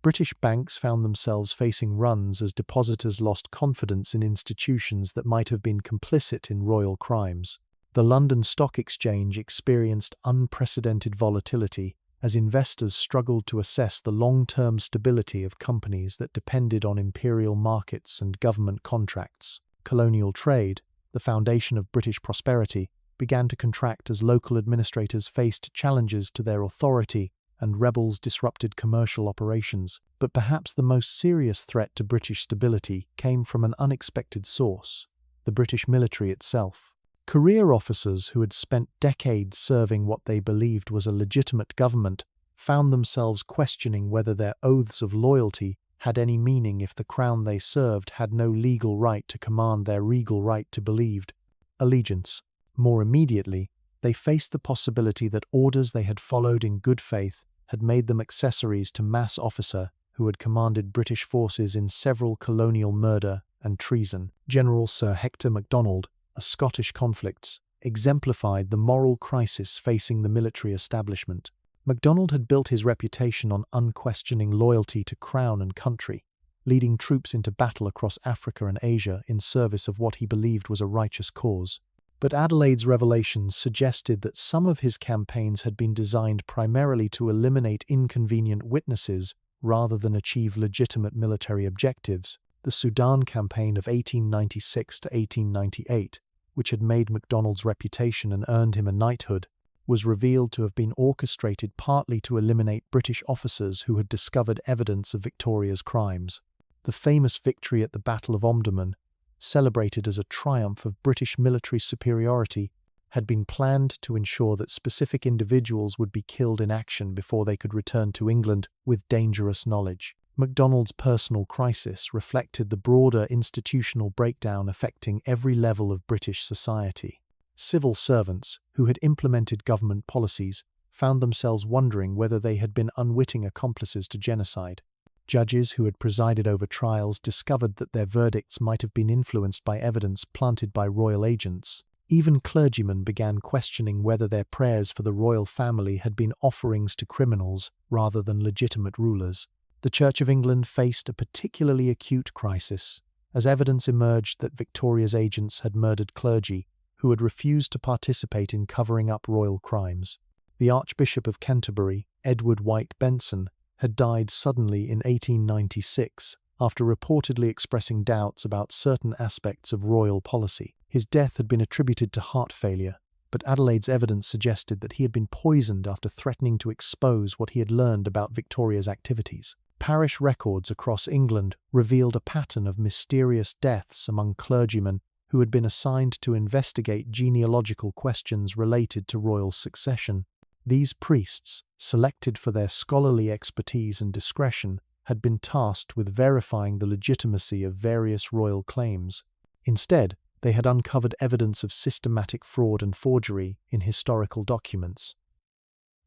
British banks found themselves facing runs as depositors lost confidence in institutions that might have been complicit in royal crimes. The London Stock Exchange experienced unprecedented volatility as investors struggled to assess the long-term stability of companies that depended on imperial markets and government contracts. Colonial trade, the foundation of British prosperity, began to contract as local administrators faced challenges to their authority and rebels disrupted commercial operations. But perhaps the most serious threat to British stability came from an unexpected source: the British military itself. Career officers who had spent decades serving what they believed was a legitimate government found themselves questioning whether their oaths of loyalty had any meaning if the crown they served had no legal right to command their regal right to believed allegiance. More immediately, they faced the possibility that orders they had followed in good faith had made them accessories to mass officer who had commanded British forces in several colonial murder and treason. General Sir Hector Macdonald, a Scottish conflicts, exemplified the moral crisis facing the military establishment. Macdonald had built his reputation on unquestioning loyalty to crown and country, leading troops into battle across Africa and Asia in service of what he believed was a righteous cause. But Adelaide's revelations suggested that some of his campaigns had been designed primarily to eliminate inconvenient witnesses rather than achieve legitimate military objectives. The Sudan campaign of 1896 to 1898, which had made Macdonald's reputation and earned him a knighthood, was revealed to have been orchestrated partly to eliminate British officers who had discovered evidence of Victoria's crimes. The famous victory at the Battle of Omdurman, celebrated as a triumph of British military superiority, had been planned to ensure that specific individuals would be killed in action before they could return to England with dangerous knowledge. Macdonald's personal crisis reflected the broader institutional breakdown affecting every level of British society. Civil servants, who had implemented government policies, found themselves wondering whether they had been unwitting accomplices to genocide. Judges who had presided over trials discovered that their verdicts might have been influenced by evidence planted by royal agents. Even clergymen began questioning whether their prayers for the royal family had been offerings to criminals rather than legitimate rulers. The Church of England faced a particularly acute crisis, as evidence emerged that Victoria's agents had murdered clergy who had refused to participate in covering up royal crimes. The Archbishop of Canterbury, Edward White Benson, had died suddenly in 1896 after reportedly expressing doubts about certain aspects of royal policy. His death had been attributed to heart failure, but Adelaide's evidence suggested that he had been poisoned after threatening to expose what he had learned about Victoria's activities. Parish records across England revealed a pattern of mysterious deaths among clergymen who had been assigned to investigate genealogical questions related to royal succession. These priests, selected for their scholarly expertise and discretion, had been tasked with verifying the legitimacy of various royal claims. Instead, they had uncovered evidence of systematic fraud and forgery in historical documents,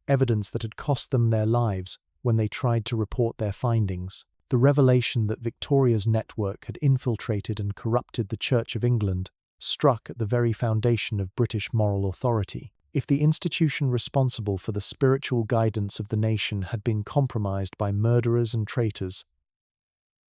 evidence that had cost them their lives when they tried to report their findings. The revelation that Victoria's network had infiltrated and corrupted the Church of England struck at the very foundation of British moral authority. If the institution responsible for the spiritual guidance of the nation had been compromised by murderers and traitors,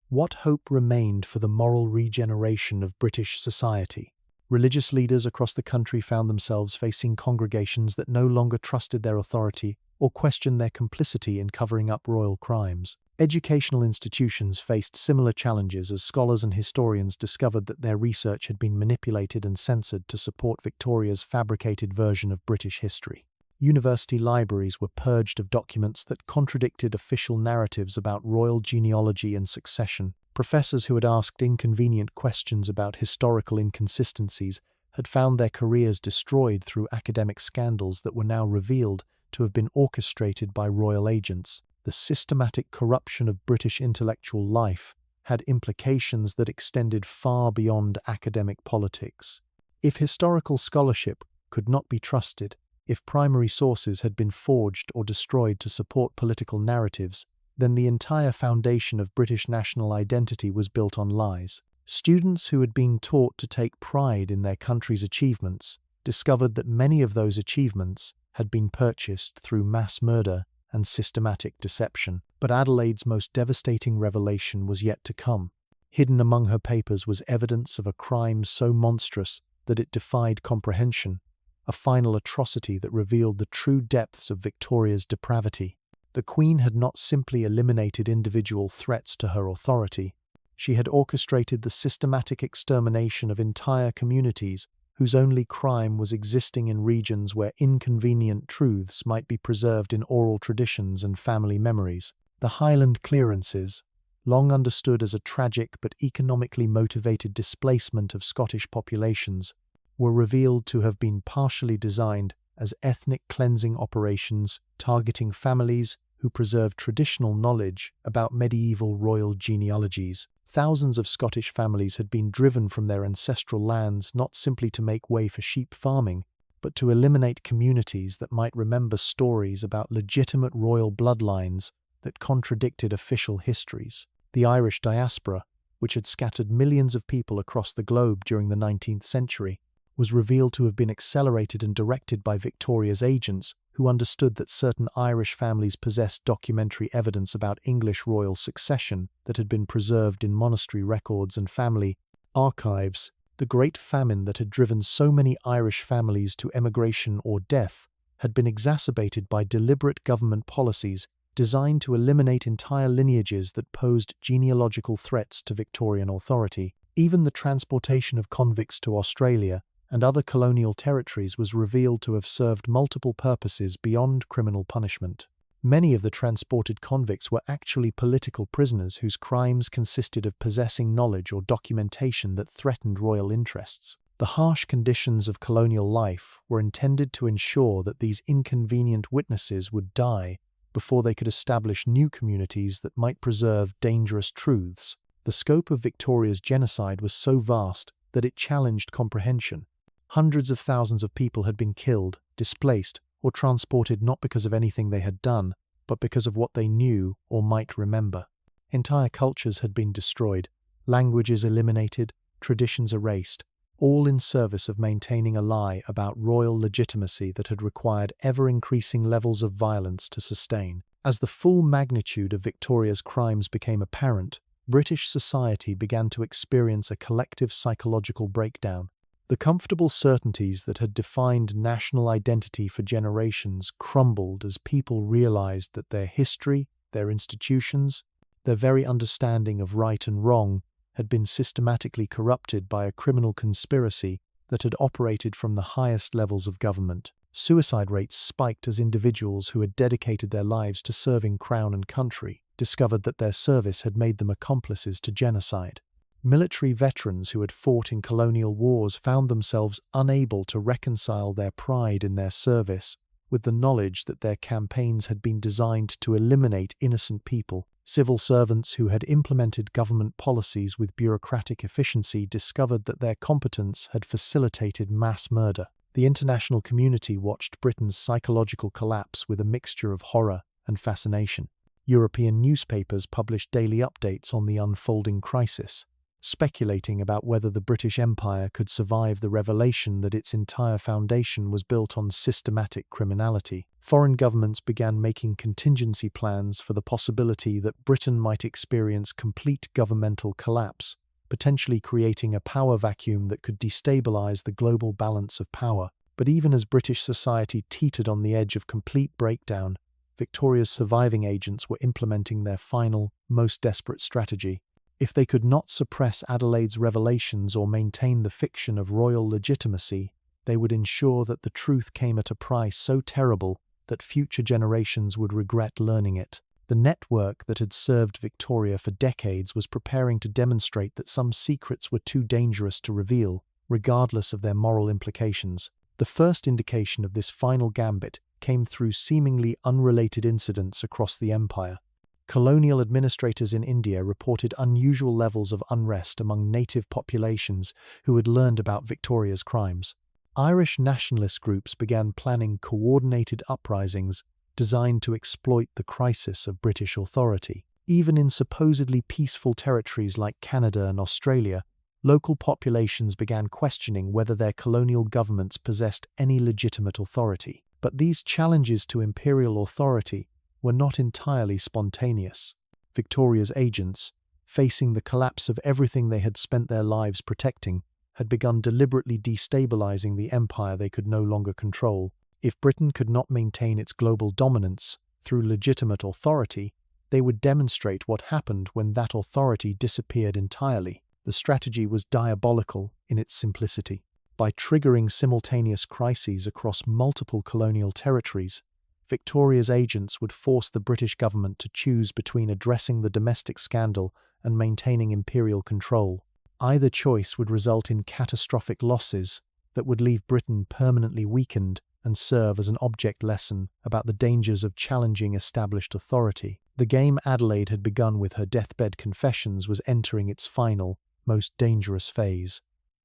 what hope remained for the moral regeneration of British society? Religious leaders across the country found themselves facing congregations that no longer trusted their authority or questioned their complicity in covering up royal crimes. Educational institutions faced similar challenges as scholars and historians discovered that their research had been manipulated and censored to support Victoria's fabricated version of British history. University libraries were purged of documents that contradicted official narratives about royal genealogy and succession. Professors who had asked inconvenient questions about historical inconsistencies had found their careers destroyed through academic scandals that were now revealed to have been orchestrated by royal agents. The systematic corruption of British intellectual life had implications that extended far beyond academic politics. If historical scholarship could not be trusted, if primary sources had been forged or destroyed to support political narratives, then the entire foundation of British national identity was built on lies. Students who had been taught to take pride in their country's achievements discovered that many of those achievements had been purchased through mass murder and systematic deception. But Adelaide's most devastating revelation was yet to come. Hidden among her papers was evidence of a crime so monstrous that it defied comprehension, a final atrocity that revealed the true depths of Victoria's depravity. The Queen had not simply eliminated individual threats to her authority, she had orchestrated the systematic extermination of entire communities whose only crime was existing in regions where inconvenient truths might be preserved in oral traditions and family memories. The Highland clearances, long understood as a tragic but economically motivated displacement of Scottish populations, were revealed to have been partially designed as ethnic cleansing operations targeting families who preserved traditional knowledge about medieval royal genealogies. Thousands of Scottish families had been driven from their ancestral lands not simply to make way for sheep farming, but to eliminate communities that might remember stories about legitimate royal bloodlines that contradicted official histories. The Irish diaspora, which had scattered millions of people across the globe during the 19th century, was revealed to have been accelerated and directed by Victoria's agents who understood that certain Irish families possessed documentary evidence about English royal succession that had been preserved in monastery records and family archives. The Great Famine that had driven so many Irish families to emigration or death had been exacerbated by deliberate government policies designed to eliminate entire lineages that posed genealogical threats to Victorian authority. Even the transportation of convicts to Australia and other colonial territories was revealed to have served multiple purposes beyond criminal punishment. Many of the transported convicts were actually political prisoners whose crimes consisted of possessing knowledge or documentation that threatened royal interests. The harsh conditions of colonial life were intended to ensure that these inconvenient witnesses would die before they could establish new communities that might preserve dangerous truths. The scope of Victoria's genocide was so vast that it challenged comprehension. Hundreds of thousands of people had been killed, displaced, or transported not because of anything they had done, but because of what they knew or might remember. Entire cultures had been destroyed, languages eliminated, traditions erased, all in service of maintaining a lie about royal legitimacy that had required ever-increasing levels of violence to sustain. As the full magnitude of Victoria's crimes became apparent, British society began to experience a collective psychological breakdown. The comfortable certainties that had defined national identity for generations crumbled as people realized that their history, their institutions, their very understanding of right and wrong had been systematically corrupted by a criminal conspiracy that had operated from the highest levels of government. Suicide rates spiked as individuals who had dedicated their lives to serving crown and country discovered that their service had made them accomplices to genocide. Military veterans who had fought in colonial wars found themselves unable to reconcile their pride in their service with the knowledge that their campaigns had been designed to eliminate innocent people. Civil servants who had implemented government policies with bureaucratic efficiency discovered that their competence had facilitated mass murder. The international community watched Britain's psychological collapse with a mixture of horror and fascination. European newspapers published daily updates on the unfolding crisis, speculating about whether the British Empire could survive the revelation that its entire foundation was built on systematic criminality. Foreign governments began making contingency plans for the possibility that Britain might experience complete governmental collapse, potentially creating a power vacuum that could destabilize the global balance of power. But even as British society teetered on the edge of complete breakdown, Victoria's surviving agents were implementing their final, most desperate strategy. If they could not suppress Adelaide's revelations or maintain the fiction of royal legitimacy, they would ensure that the truth came at a price so terrible that future generations would regret learning it. The network that had served Victoria for decades was preparing to demonstrate that some secrets were too dangerous to reveal, regardless of their moral implications. The first indication of this final gambit came through seemingly unrelated incidents across the empire. Colonial administrators in India reported unusual levels of unrest among native populations who had learned about Victoria's crimes. Irish nationalist groups began planning coordinated uprisings designed to exploit the crisis of British authority. Even in supposedly peaceful territories like Canada and Australia, local populations began questioning whether their colonial governments possessed any legitimate authority. But these challenges to imperial authority were not entirely spontaneous. Victoria's agents, facing the collapse of everything they had spent their lives protecting, had begun deliberately destabilizing the empire they could no longer control. If Britain could not maintain its global dominance through legitimate authority, they would demonstrate what happened when that authority disappeared entirely. The strategy was diabolical in its simplicity. By triggering simultaneous crises across multiple colonial territories, Victoria's agents would force the British government to choose between addressing the domestic scandal and maintaining imperial control. Either choice would result in catastrophic losses that would leave Britain permanently weakened and serve as an object lesson about the dangers of challenging established authority. The game Adelaide had begun with her deathbed confessions was entering its final, most dangerous phase.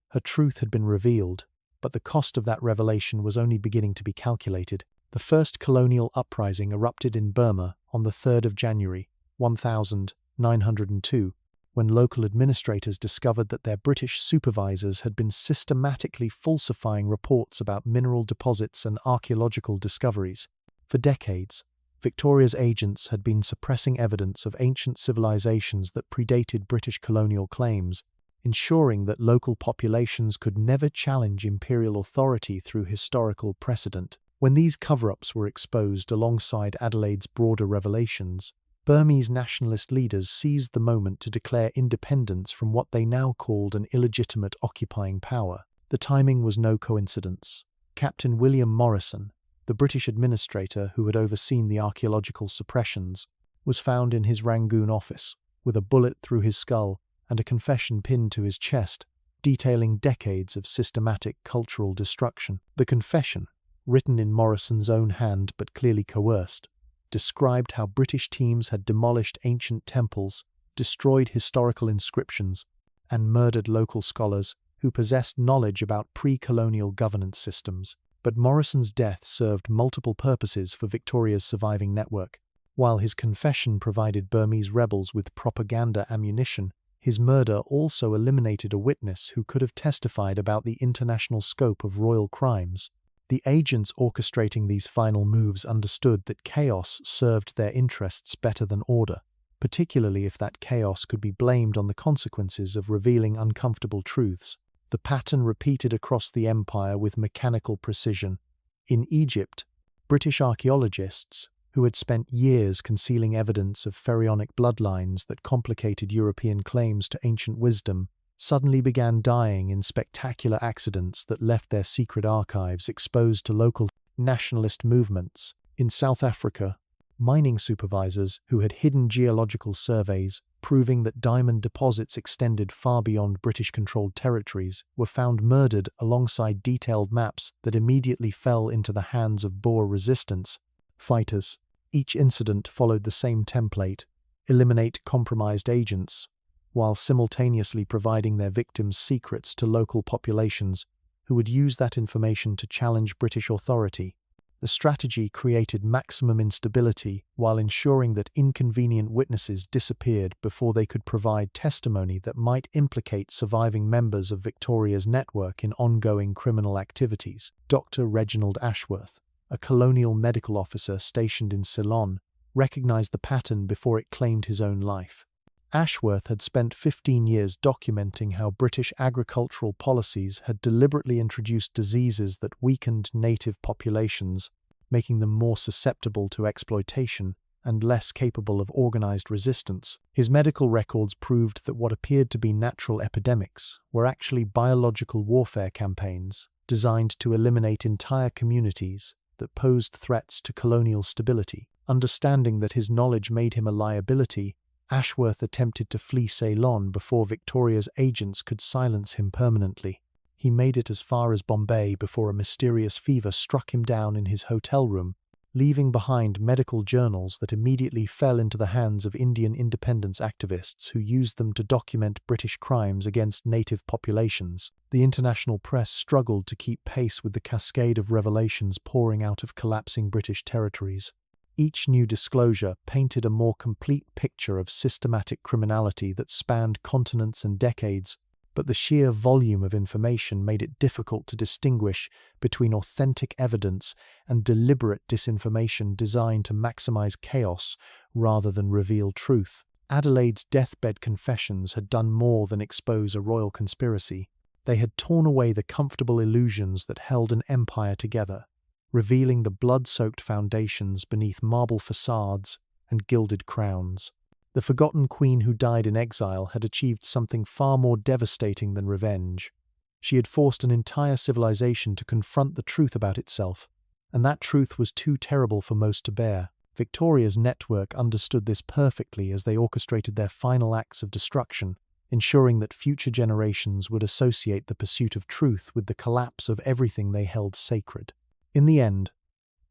Her truth had been revealed, but the cost of that revelation was only beginning to be calculated. The first colonial uprising erupted in Burma on the 3rd of January, 1902, when local administrators discovered that their British supervisors had been systematically falsifying reports about mineral deposits and archaeological discoveries. For decades, Victoria's agents had been suppressing evidence of ancient civilizations that predated British colonial claims, ensuring that local populations could never challenge imperial authority through historical precedent. When these cover-ups were exposed alongside Adelaide's broader revelations, Burmese nationalist leaders seized the moment to declare independence from what they now called an illegitimate occupying power. The timing was no coincidence. Captain William Morrison, the British administrator who had overseen the archaeological suppressions, was found in his Rangoon office, with a bullet through his skull and a confession pinned to his chest, detailing decades of systematic cultural destruction. The confession, written in Morrison's own hand but clearly coerced, described how British teams had demolished ancient temples, destroyed historical inscriptions, and murdered local scholars who possessed knowledge about pre-colonial governance systems. But Morrison's death served multiple purposes for Victoria's surviving network. While his confession provided Burmese rebels with propaganda ammunition, his murder also eliminated a witness who could have testified about the international scope of royal crimes. The agents orchestrating these final moves understood that chaos served their interests better than order, particularly if that chaos could be blamed on the consequences of revealing uncomfortable truths. The pattern repeated across the empire with mechanical precision. In Egypt, British archaeologists, who had spent years concealing evidence of pharaonic bloodlines that complicated European claims to ancient wisdom, suddenly began dying in spectacular accidents that left their secret archives exposed to local nationalist movements. In South Africa, mining supervisors who had hidden geological surveys proving that diamond deposits extended far beyond British-controlled territories were found murdered alongside detailed maps that immediately fell into the hands of Boer resistance fighters. Each incident followed the same template: eliminate compromised agents, while simultaneously providing their victims' secrets to local populations who would use that information to challenge British authority. The strategy created maximum instability while ensuring that inconvenient witnesses disappeared before they could provide testimony that might implicate surviving members of Victoria's network in ongoing criminal activities. Dr. Reginald Ashworth, a colonial medical officer stationed in Ceylon, recognized the pattern before it claimed his own life. Ashworth had spent 15 years documenting how British agricultural policies had deliberately introduced diseases that weakened native populations, making them more susceptible to exploitation and less capable of organized resistance. His medical records proved that what appeared to be natural epidemics were actually biological warfare campaigns designed to eliminate entire communities that posed threats to colonial stability. Understanding that his knowledge made him a liability, Ashworth attempted to flee Ceylon before Victoria's agents could silence him permanently. He made it as far as Bombay before a mysterious fever struck him down in his hotel room, leaving behind medical journals that immediately fell into the hands of Indian independence activists who used them to document British crimes against native populations. The international press struggled to keep pace with the cascade of revelations pouring out of collapsing British territories. Each new disclosure painted a more complete picture of systematic criminality that spanned continents and decades, but the sheer volume of information made it difficult to distinguish between authentic evidence and deliberate disinformation designed to maximize chaos rather than reveal truth. Adelaide's deathbed confessions had done more than expose a royal conspiracy. They had torn away the comfortable illusions that held an empire together, revealing the blood-soaked foundations beneath marble facades and gilded crowns. The forgotten queen who died in exile had achieved something far more devastating than revenge. She had forced an entire civilization to confront the truth about itself, and that truth was too terrible for most to bear. Victoria's network understood this perfectly as they orchestrated their final acts of destruction, ensuring that future generations would associate the pursuit of truth with the collapse of everything they held sacred. In the end,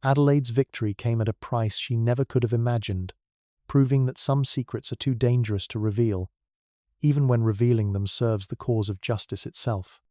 Adelaide's victory came at a price she never could have imagined, proving that some secrets are too dangerous to reveal, even when revealing them serves the cause of justice itself.